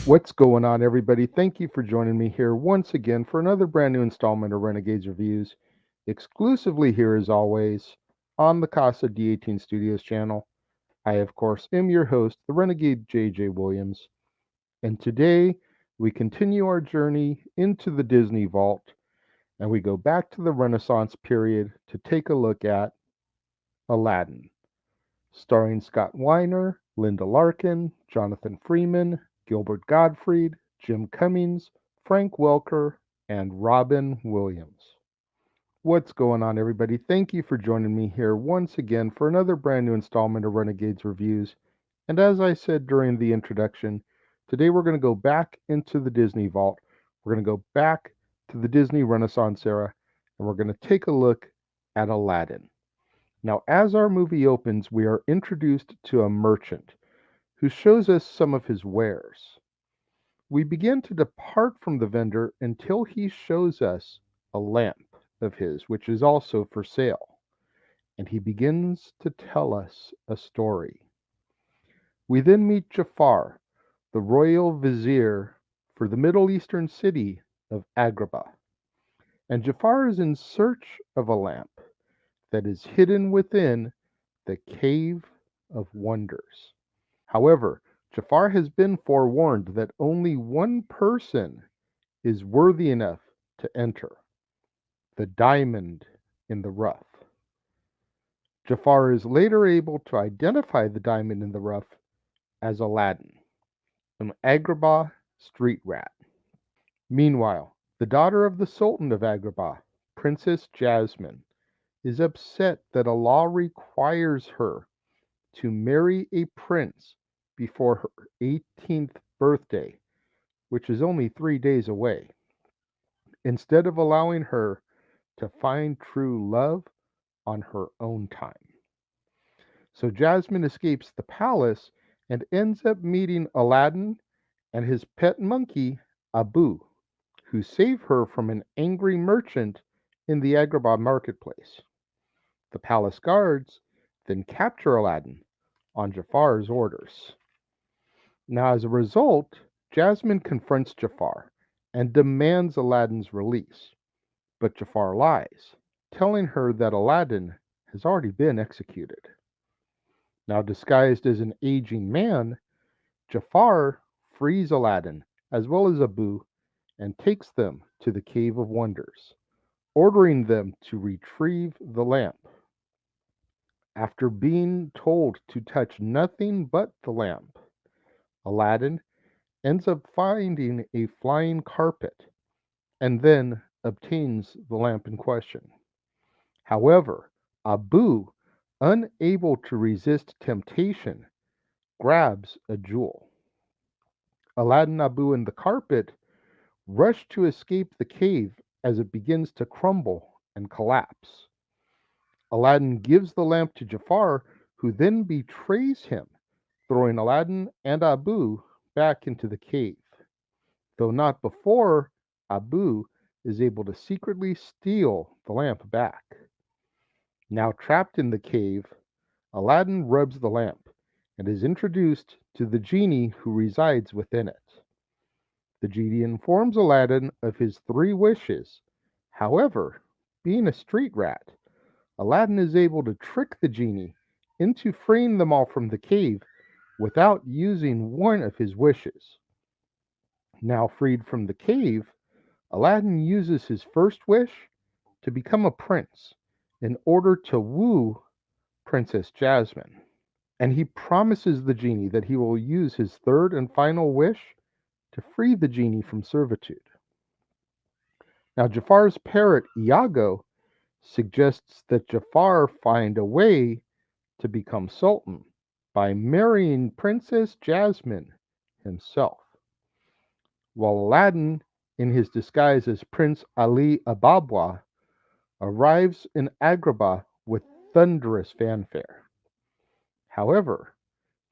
What's going on, everybody? Thank you for joining me here once again for another brand new installment of Renegades Reviews, exclusively here as always on the Casa D18 Studios channel. I, of course, am your host, the Renegade JJ Williams, and today we continue our journey into the Disney Vault and we go back to the Renaissance period to take a look at Aladdin, starring Scott Weiner, Linda Larkin, Jonathan Freeman, Gilbert Gottfried, Jim Cummings, Frank Welker, and Robin Williams. What's going on, everybody? Thank you for joining me here once again for another brand new installment of Renegades Reviews. And as I said during the introduction, today we're going to go back into the Disney Vault. We're going to go back to the Disney Renaissance era, and we're going to take a look at Aladdin. Now, as our movie opens, we are introduced to a merchant who shows us some of his wares. We begin to depart from the vendor until he shows us a lamp of his, which is also for sale, and he begins to tell us a story. We then meet Jafar, the royal vizier for the Middle Eastern city of Agrabah, and Jafar is in search of a lamp that is hidden within the Cave of Wonders. However, Jafar has been forewarned that only one person is worthy enough to enter: the diamond in the rough. Jafar is later able to identify the diamond in the rough as Aladdin, an Agrabah street rat. Meanwhile, the daughter of the Sultan of Agrabah, Princess Jasmine, is upset that a law requires her to marry a prince before her 18th birthday, which is only 3 days away, instead of allowing her to find true love on her own time. So Jasmine escapes the palace and ends up meeting Aladdin and his pet monkey, Abu, who save her from an angry merchant in the Agrabah marketplace. The palace guards then capture Aladdin on Jafar's orders. Now, as a result, Jasmine confronts Jafar and demands Aladdin's release, but Jafar lies, telling her that Aladdin has already been executed. Now, disguised as an aging man, Jafar frees Aladdin as well as Abu and takes them to the Cave of Wonders, ordering them to retrieve the lamp. After being told to touch nothing but the lamp, Aladdin ends up finding a flying carpet and then obtains the lamp in question. However, Abu, unable to resist temptation, grabs a jewel. Aladdin, Abu, and the carpet rush to escape the cave as it begins to crumble and collapse. Aladdin gives the lamp to Jafar, who then betrays him, throwing Aladdin and Abu back into the cave, though not before Abu is able to secretly steal the lamp back. Now trapped in the cave, Aladdin rubs the lamp and is introduced to the genie who resides within it. The genie informs Aladdin of his three wishes. However, being a street rat, Aladdin is able to trick the genie into freeing them all from the cave without using one of his wishes. Now freed from the cave, Aladdin uses his first wish to become a prince in order to woo Princess Jasmine. And he promises the genie that he will use his third and final wish to free the genie from servitude. Now, Jafar's parrot, Iago, suggests that Jafar find a way to become Sultan by marrying Princess Jasmine himself, while Aladdin, in his disguise as Prince Ali Ababwa, arrives in Agrabah with thunderous fanfare. However,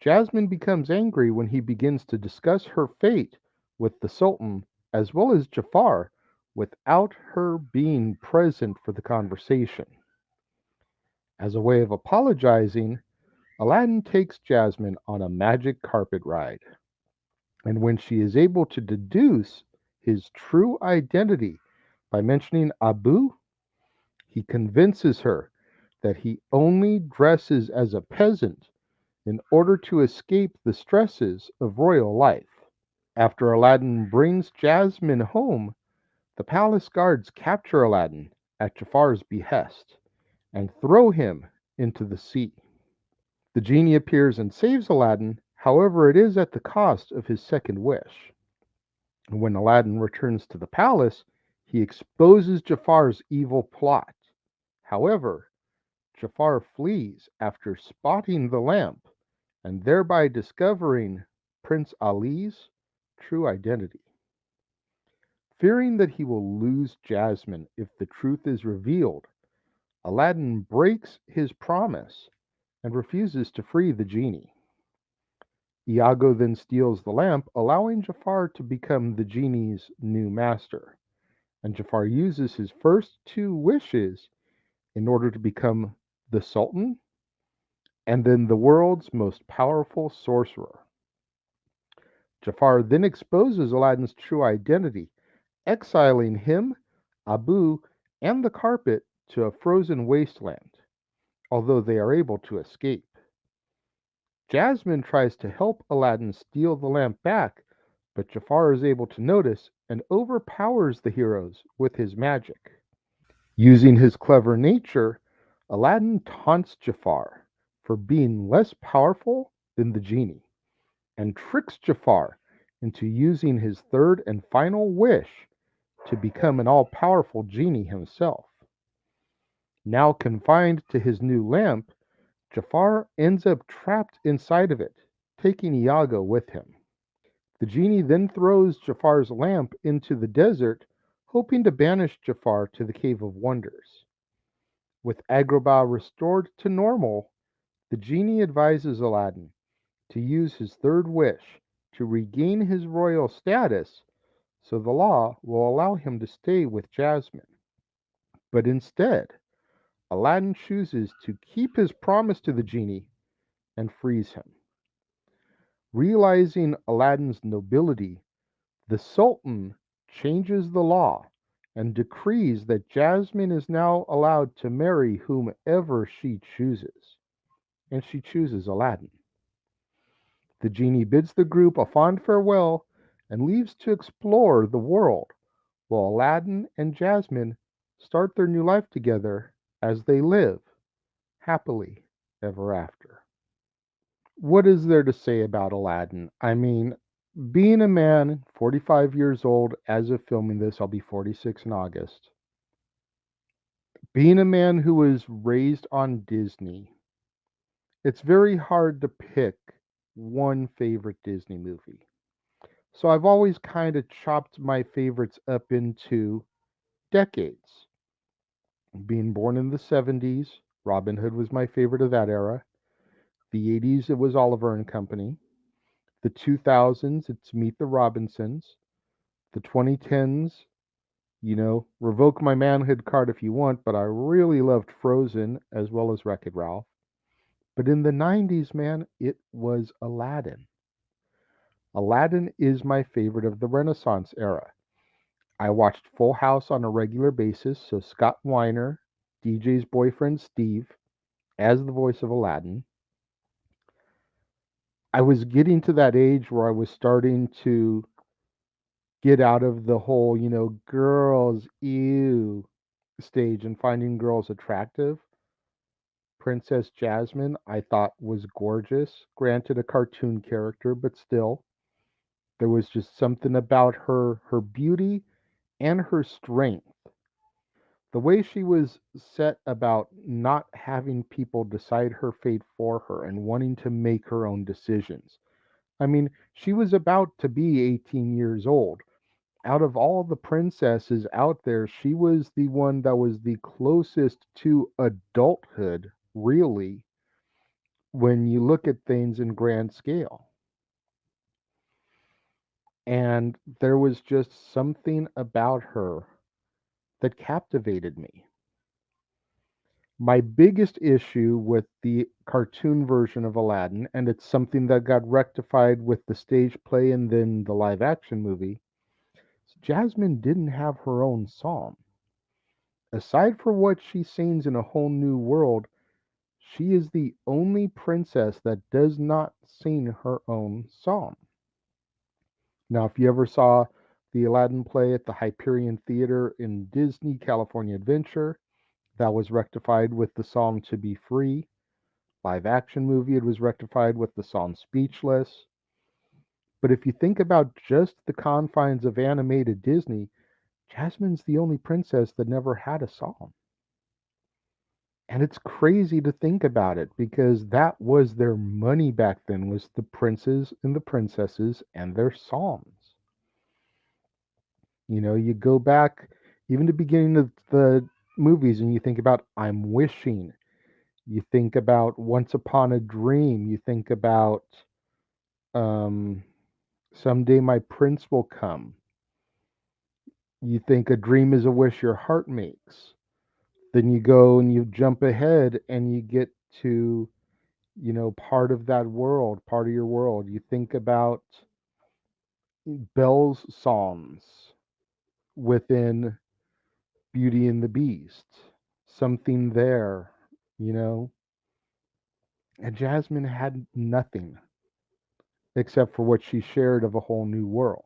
Jasmine becomes angry when he begins to discuss her fate with the Sultan as well as Jafar without her being present for the conversation. As a way of apologizing, Aladdin takes Jasmine on a magic carpet ride. And when she is able to deduce his true identity by mentioning Abu, he convinces her that he only dresses as a peasant in order to escape the stresses of royal life. After Aladdin brings Jasmine home, the palace guards capture Aladdin at Jafar's behest and throw him into the sea. The genie appears and saves Aladdin, however, it is at the cost of his second wish. When Aladdin returns to the palace, he exposes Jafar's evil plot. However, Jafar flees after spotting the lamp and thereby discovering Prince Ali's true identity. Fearing that he will lose Jasmine if the truth is revealed, Aladdin breaks his promise and refuses to free the genie. Iago then steals the lamp, allowing Jafar to become the genie's new master. And Jafar uses his first two wishes in order to become the Sultan and then the world's most powerful sorcerer. Jafar then exposes Aladdin's true identity, exiling him, Abu, and the carpet to a frozen wasteland, although they are able to escape. Jasmine tries to help Aladdin steal the lamp back, but Jafar is able to notice and overpowers the heroes with his magic. Using his clever nature, Aladdin taunts Jafar for being less powerful than the genie and tricks Jafar into using his third and final wish to become an all powerful genie himself. Now confined to his new lamp, Jafar ends up trapped inside of it, taking Iago with him. The genie then throws Jafar's lamp into the desert, hoping to banish Jafar to the Cave of Wonders. With Agrabah restored to normal, the genie advises Aladdin to use his third wish to regain his royal status so the law will allow him to stay with Jasmine. But instead, Aladdin chooses to keep his promise to the genie and frees him. Realizing Aladdin's nobility, the Sultan changes the law and decrees that Jasmine is now allowed to marry whomever she chooses, and she chooses Aladdin. The genie bids the group a fond farewell and leaves to explore the world, while Aladdin and Jasmine start their new life together as they live happily ever after. What is there to say about Aladdin? I mean, being a man, 45 years old as of filming this, I'll be 46 in August. Being a man who was raised on Disney, it's very hard to pick one favorite Disney movie. So I've always kind of chopped my favorites up into decades. Being born in the 70s, Robin Hood was my favorite of that era. The 80s, it was Oliver and Company. The 2000s, it's Meet the Robinsons. The 2010s, revoke my manhood card if you want, but I really loved Frozen as well as Wreck It Ralph. But in the 90s, man, it was Aladdin. Aladdin is my favorite of the Renaissance era. I watched Full House on a regular basis, so Scott Weiner, DJ's boyfriend Steve, as the voice of Aladdin. I was getting to that age where I was starting to get out of the whole, girls, ew stage and finding girls attractive. Princess Jasmine, I thought was gorgeous. Granted, a cartoon character, but still, there was just something about her beauty and her strength. The way she was set about not having people decide her fate for her and wanting to make her own decisions. I mean, she was about to be 18 years old. Out of all the princesses out there, she was the one that was the closest to adulthood, really, when you look at things in grand scale. And there was just something about her that captivated me. My biggest issue with the cartoon version of Aladdin, and it's something that got rectified with the stage play and then the live action movie, is Jasmine didn't have her own song. Aside from what she sings in A Whole New World, she is the only princess that does not sing her own song. Now, if you ever saw the Aladdin play at the Hyperion Theater in Disney California Adventure, that was rectified with the song To Be Free. Live action movie, it was rectified with the song Speechless. But if you think about just the confines of animated Disney, Jasmine's the only princess that never had a song. And it's crazy to think about it because that was their money back then was the princes and the princesses and their songs. You know, you go back even to the beginning of the movies and you think about I'm Wishing. You think about Once Upon a Dream. You think about um, Someday My Prince Will Come. You think a dream is a wish your heart makes. Then you go and you jump ahead and you get to, part of that world, part of your world. You think about Belle's songs within Beauty and the Beast. Something there, you know. And Jasmine had nothing except for what she shared of A Whole New World.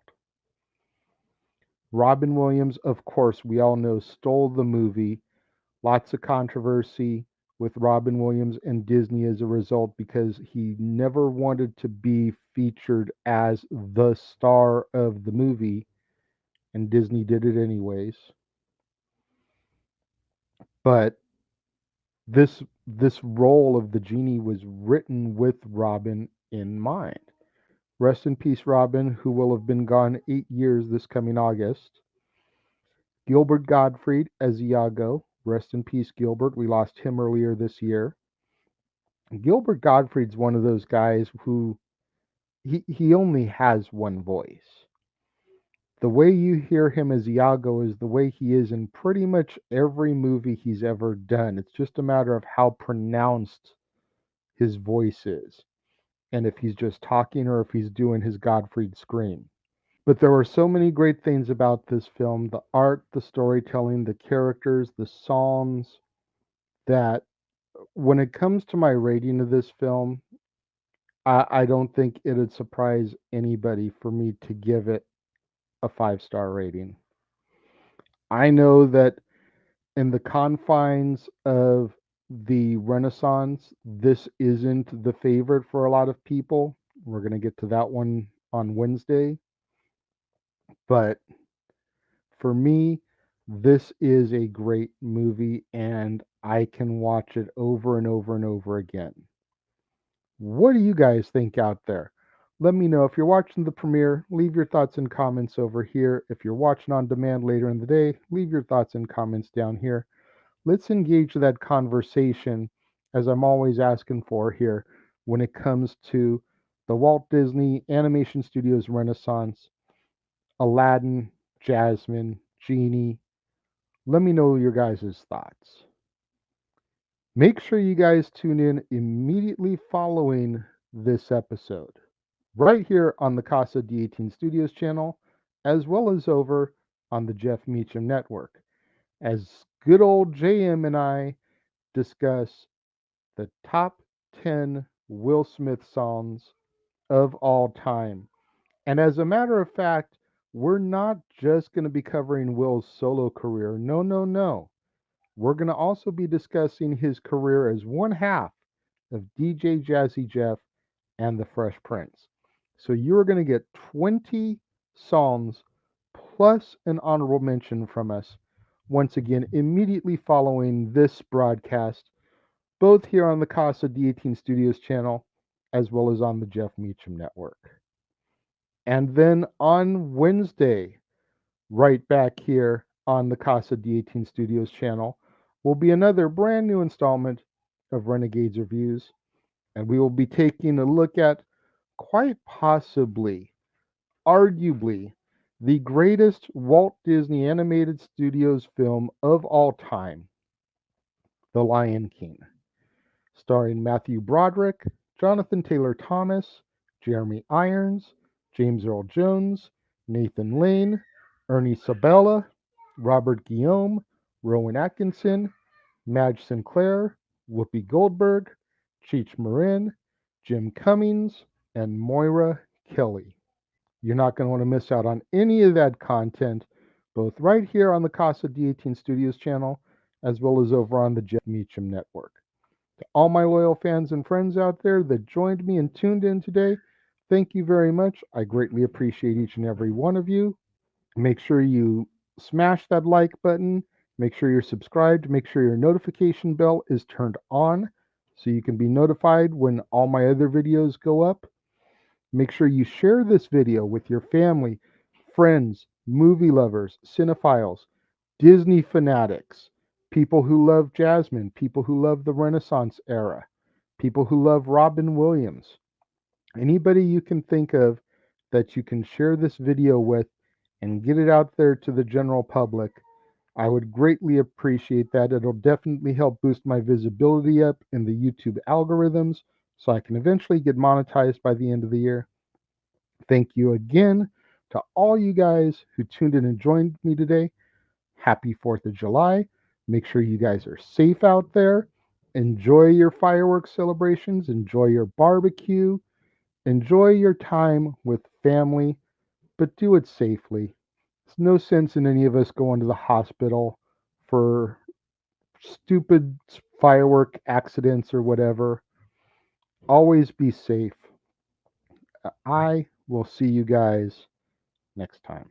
Robin Williams, of course, we all know, stole the movie. Lots of controversy with Robin Williams and Disney as a result because he never wanted to be featured as the star of the movie, and Disney did it anyways. But this role of the genie was written with Robin in mind. Rest in peace, Robin, who will have been gone 8 years this coming August. Gilbert Gottfried as Iago. Rest in peace, Gilbert. We lost him earlier this year. Gilbert Gottfried's one of those guys who he only has one voice. The way you hear him as Iago is the way he is in pretty much every movie he's ever done. It's just a matter of how pronounced his voice is, and if he's just talking or if he's doing his Gottfried scream. But there were so many great things about this film, the art, the storytelling, the characters, the songs, that when it comes to my rating of this film, I don't think it'd surprise anybody for me to give it a 5-star rating. I know that in the confines of the Renaissance, this isn't the favorite for a lot of people. We're going to get to that one on Wednesday. But for me, this is a great movie and I can watch it over and over and over again. What do you guys think out there? Let me know if you're watching the premiere. Leave your thoughts and comments over here. If you're watching on demand later in the day, leave your thoughts and comments down here. Let's engage that conversation, as I'm always asking for here, when it comes to the Walt Disney Animation Studios Renaissance, Aladdin, Jasmine, Genie. Let me know your guys' thoughts. Make sure you guys tune in immediately following this episode, right here on the Casa D18 Studios channel, as well as over on the Jeff Meacham Network, as good old JM and I discuss the top 10 Will Smith songs of all time. And as a matter of fact, we're not just going to be covering Will's solo career. No, no, no. We're going to also be discussing his career as one half of DJ Jazzy Jeff and the Fresh Prince. So you're going to get 20 songs plus an honorable mention from us. Once again, immediately following this broadcast, both here on the Casa D18 Studios channel, as well as on the Jeff Meacham Network. And then on Wednesday, right back here on the Casa D18 Studios channel, will be another brand new installment of Renegades Reviews. And we will be taking a look at quite possibly, arguably, the greatest Walt Disney Animated Studios film of all time, The Lion King, starring Matthew Broderick, Jonathan Taylor Thomas, Jeremy Irons, James Earl Jones, Nathan Lane, Ernie Sabella, Robert Guillaume, Rowan Atkinson, Madge Sinclair, Whoopi Goldberg, Cheech Marin, Jim Cummings, and Moira Kelly. You're not going to want to miss out on any of that content, both right here on the Casa D18 Studios channel, as well as over on the Jeff Meacham Network. To all my loyal fans and friends out there that joined me and tuned in today, thank you very much. I greatly appreciate each and every one of you. Make sure you smash that like button. Make sure you're subscribed. Make sure your notification bell is turned on so you can be notified when all my other videos go up. Make sure you share this video with your family, friends, movie lovers, cinephiles, Disney fanatics, people who love Jasmine, people who love the Renaissance era, people who love Robin Williams. Anybody you can think of that you can share this video with and get it out there to the general public. I would greatly appreciate that. It'll definitely help boost my visibility up in the YouTube algorithms so I can eventually get monetized by the end of the year. Thank you again to all you guys who tuned in and joined me today. Happy 4th of July. Make sure you guys are safe out there. Enjoy your fireworks celebrations. Enjoy your barbecue. Enjoy your time with family, but do it safely. There's no sense in any of us going to the hospital for stupid firework accidents or whatever. Always be safe. I will see you guys next time.